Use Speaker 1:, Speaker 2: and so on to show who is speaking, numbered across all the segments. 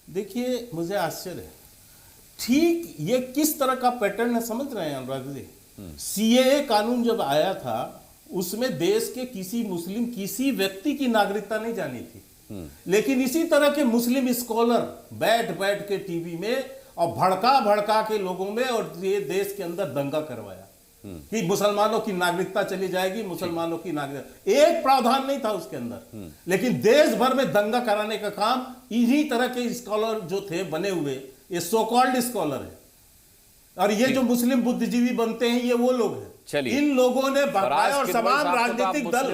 Speaker 1: देखिए, मुझे आश्चर्य है। ठीक ये किस तरह का पैटर्न है समझ रहे हैं अनुराग जी? सीएए कानून जब आया था उसमें देश के किसी मुस्लिम किसी व्यक्ति की नागरिकता नहीं जानी थी, लेकिन इसी तरह के मुस्लिम स्कॉलर बैठ बैठ के टीवी में और भड़का भड़का के लोगों में और ये देश के अंदर दंगा करवाया कि मुसलमानों की नागरिकता चली जाएगी, मुसलमानों की नागरिकता, एक प्रावधान नहीं था उसके अंदर, लेकिन देश भर में दंगा कराने का काम इन्हीं तरह के स्कॉलर जो थे बने हुए, ये सो कॉल्ड स्कॉलर है। और ये जो मुस्लिम बुद्धिजीवी बनते हैं ये वो लोग हैं। इन लोगों ने भड़काया और तमाम राजनीतिक दल,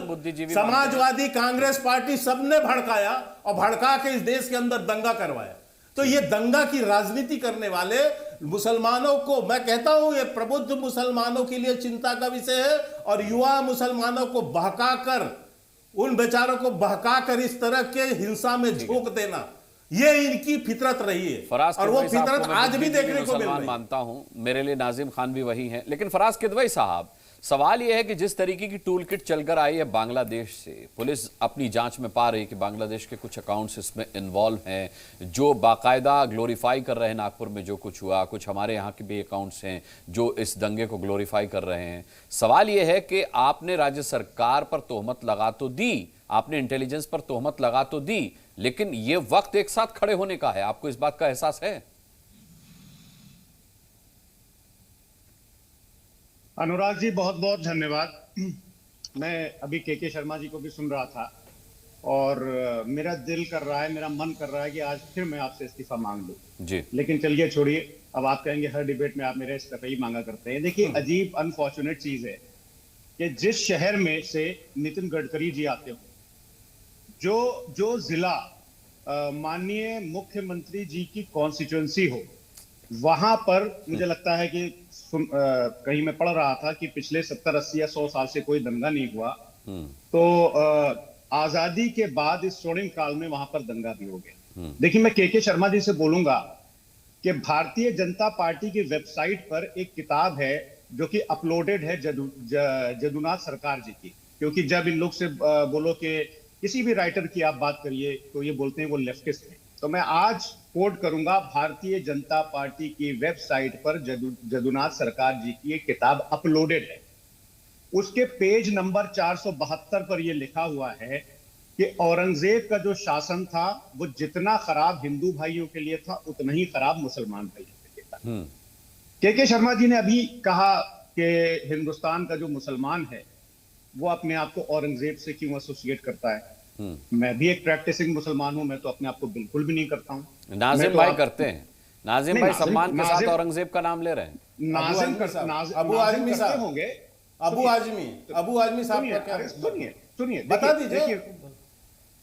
Speaker 1: समाजवादी, कांग्रेस पार्टी, सबने भड़काया और भड़का के इस देश के अंदर दंगा करवाया। तो ये दंगा की राजनीति करने वाले मुसलमानों को, मैं कहता हूं ये प्रबुद्ध मुसलमानों के लिए चिंता का विषय है, और युवा मुसलमानों को बहकाकर, उन बेचारों को बहकाकर इस तरह के हिंसा में झोंक देना, ये इनकी फितरत रही है। और वो फितरत आज भी देखने को मिल रही है।
Speaker 2: मानता हूं, मेरे लिए नाजिम खान भी वही हैं। लेकिन फराज किदवई साहब, सवाल यह है कि जिस तरीके की टूल किट चलकर आई है बांग्लादेश से, पुलिस अपनी जांच में पा रही है कि बांग्लादेश के कुछ अकाउंट्स इसमें इन्वॉल्व हैं, जो बाकायदा ग्लोरीफाई कर रहे हैं नागपुर में जो कुछ हुआ, कुछ हमारे यहाँ के भी अकाउंट्स हैं जो इस दंगे को ग्लोरीफाई कर रहे हैं। सवाल यह है कि आपने राज्य सरकार पर तोहमत लगा तो दी, आपने इंटेलिजेंस पर तोहमत लगा तो दी, लेकिन यह वक्त एक साथ खड़े होने का है। आपको इस बात का एहसास है?
Speaker 3: अनुराग जी, बहुत बहुत धन्यवाद। मैं अभी के शर्मा जी को भी सुन रहा था और मेरा दिल कर रहा है, मेरा मन कर रहा है कि आज फिर मैं आपसे इस्तीफा मांग लूं
Speaker 2: जी।
Speaker 3: लेकिन चलिए छोड़िए, अब आप कहेंगे हर डिबेट में आप मेरा इस्तीफा ही मांगा करते हैं। देखिए, अजीब अनफॉर्चुनेट चीज है कि जिस शहर में से नितिन गडकरी जी आते हो, जो जिला माननीय मुख्यमंत्री जी की कॉन्स्टिट्यूएंसी हो, वहां पर मुझे लगता है कि कहीं मैं पढ़ रहा था कि पिछले 70, 80 या 100 साल से कोई दंगा नहीं हुआ। तो आजादी के बाद इस स्वर्णिम काल में वहां पर दंगा भी हो गया। देखिए, मैं के शर्मा जी से बोलूंगा कि भारतीय जनता पार्टी की वेबसाइट पर एक किताब है जो कि अपलोडेड है जदुनाथ सरकार जी की, क्योंकि जब इन लोग से बोलो कि किसी भी राइटर की आप बात करिए तो ये बोलते हैं वो लेफ्टिस्ट है। तो मैं आज कोट करूंगा, भारतीय जनता पार्टी की वेबसाइट पर जदुनाथ सरकार जी की एक किताब अपलोडेड है। उसके पेज नंबर 472 पर यह लिखा हुआ है कि औरंगजेब का जो शासन था वो जितना खराब हिंदू भाइयों के लिए था उतना ही खराब मुसलमान भाइयों के लिए था। के शर्मा जी ने अभी कहा कि हिंदुस्तान का जो मुसलमान है वो अपने आप को औरंगजेब से क्यों एसोसिएट करता है। मैं भी एक प्रैक्टिसिंग मुसलमान हूं, मैं तो अपने आप को बिल्कुल भी नहीं करता हूं।
Speaker 2: नाजिम भाई करते हैं, नाजिम भाई सम्मान के साथ औरंगजेब का नाम ले रहे हैं।
Speaker 1: अबू आजमी साहब होंगे, अबू आजमी साहब का क्या?
Speaker 3: सुनिए,
Speaker 1: बता दीजिए।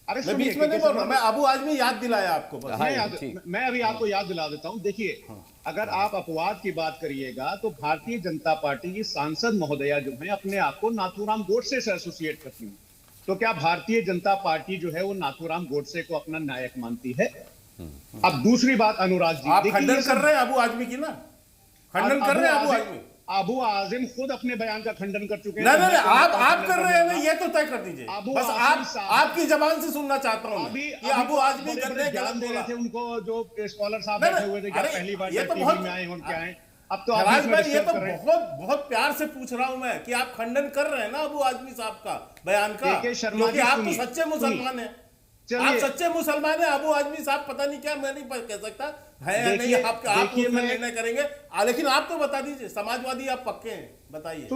Speaker 1: अरे मैं बीच में नहीं बोल रहा, मैं अबू आजमी याद दिलाया आपको बस।
Speaker 3: मैं अभी आपको याद दिला देता हूं। देखिए, अगर आप अपवाद की बात करिएगा तो भारतीय जनता पार्टी की सांसद महोदया जो है अपने आप को नाथूराम गोडसे से एसोसिएट करती है। तो क्या भारतीय जनता पार्टी जो है वो नाथूराम गोडसे को अपना नायक मानती है? अब दूसरी बात अनुराग जी,
Speaker 1: आप खंडन कर रहे हैं अबू आजमी की ना, खंडन कर रहे हैं अबू आजमी।
Speaker 3: अबू आजिम खुद अपने बयान का खंडन कर चुके हैं।
Speaker 1: नहीं, आप कर रहे हैं ना, ये तो तय कर दीजिए। बस आपकी जबान से सुनना चाहता हूं
Speaker 3: अभी
Speaker 1: अबू आजमी
Speaker 3: ज्ञान दे रहे थे उनको जो स्कॉलर साहब बैठे हुए थे, क्या पहली बार टीवी में आए हम क्या है। अब तो
Speaker 1: ये तो बहुत प्यार से पूछ रहा हूं मैं कि आप खंडन कर रहे हैं ना अबू आजमी साहब का बयान का, क्योंकि आप तो सच्चे मुसलमान हैं। आप सच्चे मुसलमान हैं। अबू आजमी साहब पता नहीं क्या, मैं नहीं कह सकता है या नहीं, आप निर्णय करेंगे, लेकिन आप तो बता दीजिए, समाजवादी आप पक्के हैं, बताइए।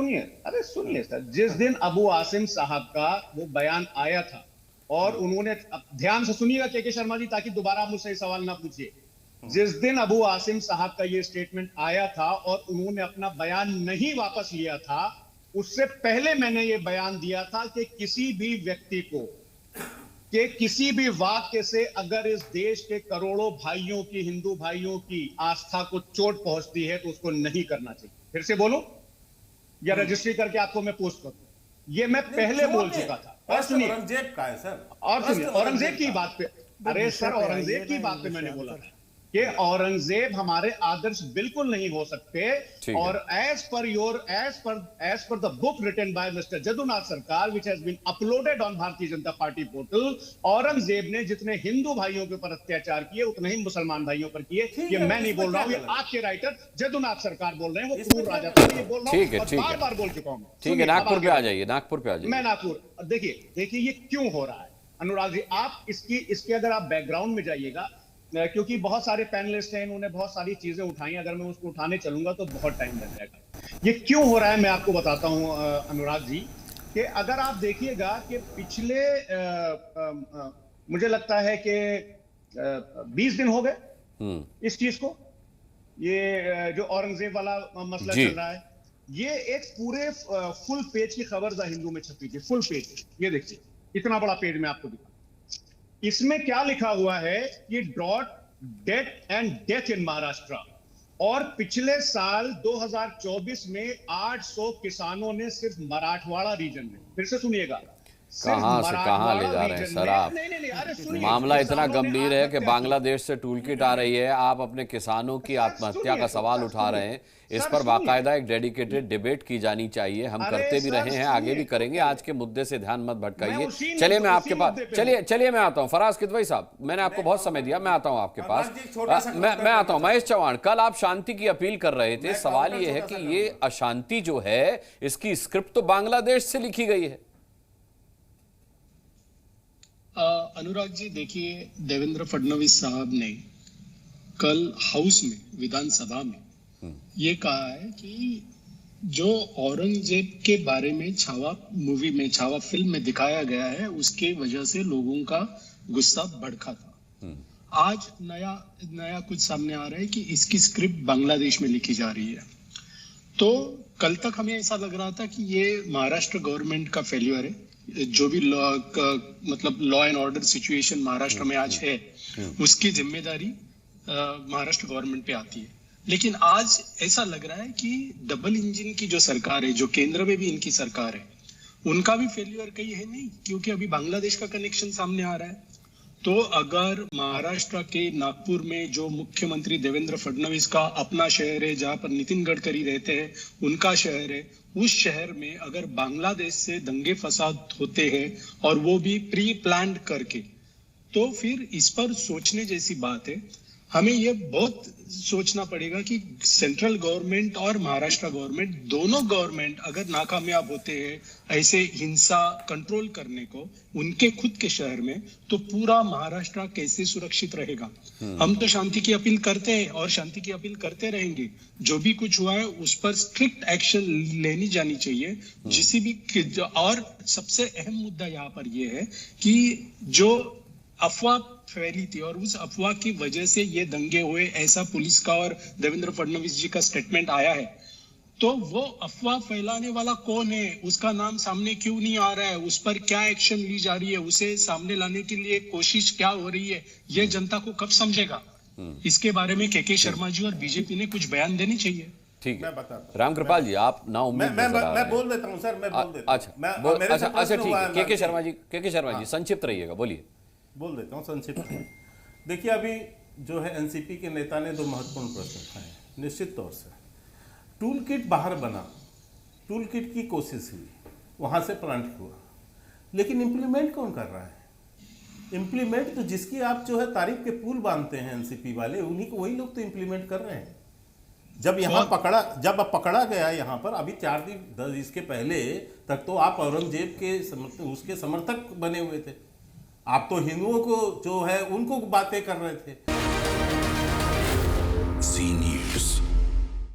Speaker 3: सुनिए सर, जिस दिन अबू आसिम साहब का वो बयान आया था और उन्होंने, ध्यान से सुनिएगा के शर्मा जी, ताकि दोबारा आप मुझसे सवाल ना पूछिए। जिस दिन अबू आसिम साहब का ये स्टेटमेंट आया था और उन्होंने अपना बयान नहीं वापस लिया था, उससे पहले मैंने ये बयान दिया था कि किसी भी व्यक्ति को कि किसी भी वाक्य से अगर इस देश के करोड़ों भाइयों की, हिंदू भाइयों की आस्था को चोट पहुंचती है तो उसको नहीं करना चाहिए। फिर से बोलूं या रजिस्ट्री करके आपको मैं पोस्ट करूं? ये मैं पहले बोल चुका था।
Speaker 1: और सुनिए, औरंगजेब का है सर,
Speaker 3: और सुनिए, औरंगजेब की बात पे, अरे सर, औरंगजेब की बात पे मैंने बोला था कि औरंगजेब हमारे आदर्श बिल्कुल नहीं हो सकते। और as per the book written by mister Jadunath Sarkar which has been uploaded on Bharatiya Janata party portal, Aurangzeb ने जितने हिंदू भाइयों के ऊपर अत्याचार किए उतने ही मुसलमान भाइयों पर किए। ये मैं नहीं बोल रहा हूं, ये आपके राइटर जदुनाथ सरकार बोल रहे हैं, वो क्रूर राजा था, ये बोल रहा हूं और बार बार बोल चुका हूं।
Speaker 2: ठीक है, नागपुर पे आ जाइए, नागपुर पे आ जाइए।
Speaker 3: मैं नागपुर, देखिए ये क्यों हो रहा है अनुराग जी, आप इसके अगर आप बैकग्राउंड में जाइएगा, क्योंकि बहुत सारे पैनलिस्ट हैं, इन्होंने बहुत सारी चीजें उठाई, अगर मैं उसको उठाने चलूंगा तो बहुत टाइम लग जाएगा। ये क्यों हो रहा है मैं आपको बताता हूं अनुराग जी, कि अगर आप देखिएगा कि पिछले मुझे लगता है कि 20 दिन हो गए इस चीज को, ये जो औरंगजेब वाला मसला चल रहा है, ये एक पूरे फुल पेज की खबर द हिंदू में छपी थी, फुल पेज। ये देखिए, इतना बड़ा पेज मैं आपको दिखा, इसमें क्या लिखा हुआ है कि drought, death and death in Maharashtra. और पिछले साल 2024 में 800 किसानों ने सिर्फ मराठवाड़ा रीजन में, फिर से सुनिएगा,
Speaker 2: कहां से कहां ले जा रहे हैं सर आप? मामला इतना गंभीर है कि बांग्लादेश से टूलकिट आ रही है, आप अपने किसानों की आत्महत्या का सवाल उठा रहे हैं। इस पर बाकायदा एक डेडिकेटेड डिबेट की जानी चाहिए, हम करते भी रहे हैं, आगे भी करेंगे। आज के मुद्दे से ध्यान मत भटकाइए। चलिए मैं आपके पास, चलिए मैं आता हूं। फराज किदवई साहब, मैंने आपको बहुत समय दिया, मैं आता हूं आपके पास। मैं आता हूं। महेश चौहान, कल आप शांति की अपील कर रहे थे, सवाल ये है कि ये अशांति जो है इसकी स्क्रिप्ट तो बांग्लादेश से लिखी गई है।
Speaker 4: अनुराग जी, देखिए, देवेंद्र फडणवीस साहब ने कल हाउस में, विधानसभा में ये कहा है कि जो औरंगजेब के बारे में छावा मूवी में, छावा फिल्म में दिखाया गया है, उसके वजह से लोगों का गुस्सा भड़का था। आज नया कुछ सामने आ रहा है कि इसकी स्क्रिप्ट बांग्लादेश में लिखी जा रही है। तो कल तक हमें ऐसा लग रहा था कि ये महाराष्ट्र गवर्नमेंट का फेल्यूर है, जो भी law and order situation Maharashtra में आज है, उसकी जिम्मेदारी महाराष्ट्र गवर्नमेंट पे आती है। लेकिन आज ऐसा लग रहा है कि डबल इंजन की जो सरकार है, जो केंद्र में भी इनकी सरकार है, उनका भी फेल्यूर कहीं है नहीं, क्योंकि अभी बांग्लादेश का कनेक्शन सामने आ रहा है। तो अगर महाराष्ट्र के नागपुर में जो मुख्यमंत्री देवेंद्र फडणवीस का अपना शहर है, जहां पर नितिन गडकरी रहते हैं, उनका शहर है, उस शहर में अगर बांग्लादेश से दंगे फसाद होते हैं और वो भी प्री प्लान्ड करके, तो फिर इस पर सोचने जैसी बात है। हमें ये बहुत सोचना पड़ेगा कि सेंट्रल गवर्नमेंट और महाराष्ट्र गवर्नमेंट, दोनों गवर्नमेंट अगर नाकामयाब होते हैं ऐसे हिंसा कंट्रोल करने को उनके खुद के शहर में, तो पूरा महाराष्ट्र कैसे सुरक्षित रहेगा? हम तो शांति की अपील करते हैं और शांति की अपील करते रहेंगे। जो भी कुछ हुआ है उस पर स्ट्रिक्ट एक्शन लेनी जानी चाहिए। जिसी भी, और सबसे अहम मुद्दा यहाँ पर यह है कि जो अफवाह फैली थी और उस अफवाह की वजह से ये दंगे हुए, ऐसा पुलिस का और देवेंद्र फडणवीस जी का स्टेटमेंट आया है, तो वो अफवाह फैलाने वाला कौन है, उसका नाम सामने क्यों नहीं आ रहा है, उस पर क्या एक्शन ली जा रही है, उसे सामने लाने के लिए कोशिश क्या हो रही है, ये जनता को कब समझेगा? इसके बारे में के शर्मा जी और बीजेपी ने कुछ बयान देने चाहिए।
Speaker 2: ठीक है, रामकृपाल जी, आप ना उम्मीद
Speaker 1: मैं बोल देता हूं सर, मैं बोल देता हूं।
Speaker 2: अच्छा ठीक है, के शर्मा जी संक्षिप्त रहिएगा, बोलिए।
Speaker 1: बोल देता हूँ संक्षिप्त में। देखिए, अभी जो है एनसीपी के नेता ने 2 महत्वपूर्ण प्रश्न उठाए। निश्चित तौर से टूल किट बाहर बना, टूल किट की कोशिश हुई, वहाँ से प्लांट हुआ, लेकिन इम्प्लीमेंट कौन कर रहा है? इम्प्लीमेंट तो जिसकी आप जो है तारीफ के पुल बांधते हैं एनसीपी वाले, उन्हीं को, वही लोग तो इम्प्लीमेंट कर रहे हैं। जब यहाँ पकड़ा गया यहाँ पर, अभी 4 दिन इसके पहले तक तो आप औरंगजेब के उसके समर्थक बने हुए थे। आप तो हिंदुओं को जो है उनको बातें कर रहे थे।